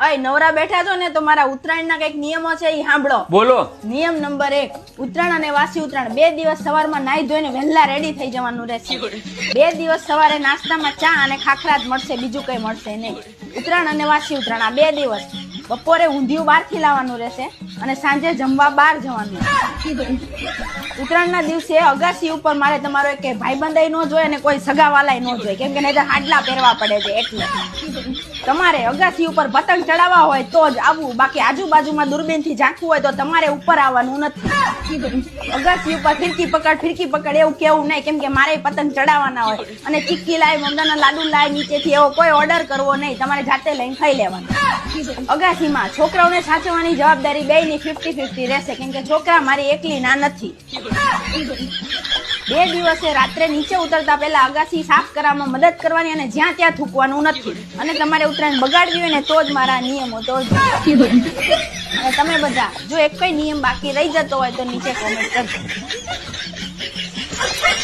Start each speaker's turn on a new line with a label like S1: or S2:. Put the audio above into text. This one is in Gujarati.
S1: ભાઈ નવરા બેઠા છો ને તો મારા ઉત્તરાયણના કઈક નિયમો છે એ સાંભળો.
S2: બોલો.
S1: નિયમ નંબર 1, ઉત્તરાયણ અને વાસી ઉત્તરાયણ 2 દિવસ સવારમાં નાઈ ધોઈને વહેલા રેડી થઈ જવાનું રહેશે. 2 દિવસ સવારે નાસ્તામાં ચા અને ખાખરા જ મળશે, બીજું કઈ મળશે નહીં. ઉત્તરાયણ અને વાસી ઉત્તરાયણ આ 2 દિવસ. બપોરે ઊંધિયું બહારથી લાવવાનું રહેશે અને સાંજે જમવા બહાર જવાનું. ઉત્તરાયણના દિવસે અગાસી ઉપર મારે તમારો એક ભાઈબંધાઈ ન જોઈએ અને કોઈ સગાવાલાય ન જોઈએ, કેમ કે નહીં તો હાડલા પહેરવા પડે છે. એટલે તમારે અગાસી ઉપર પતંગ ચડાવવા હોય તો જ આવવું, બાકી આજુબાજુમાં દૂરબીનથી ઝાંકવું હોય તો તમારે ઉપર આવવાનું નથી. અગાસી ઉપર ફિરકી પકડ એવું કેવું નહીં, કેમ કે મારે પતંગ ચડાવવાના હોય. અને ચીક્કી લાય, મમદાના લાડુ લાય નીચેથી, એવો કોઈ ઓર્ડર કરવો નહીં, તમારે જાતે લઈને ખાઈ લેવાનું. અગાસીમાં છોકરાઓને સાચવવાની જવાબદારી બેયની 50-50 રહેશે, કેમ કે છોકરા મારી એકલી ના નથી. 2 દિવસે રાત્રે નીચે ઉતરતા પહેલા અગાસી સાફ કરવામાં મદદ કરવાની અને જ્યાં ત્યાં થૂકવાનું નથી. અને તમારે ઉત્તરાયણ બગાડવી હોય ને તો જ મારા નિયમો તો જ. અને તમે બધા જો એક કઈ નિયમ બાકી રહી જતો હોય તો નીચે કોમેન્ટ કરજો.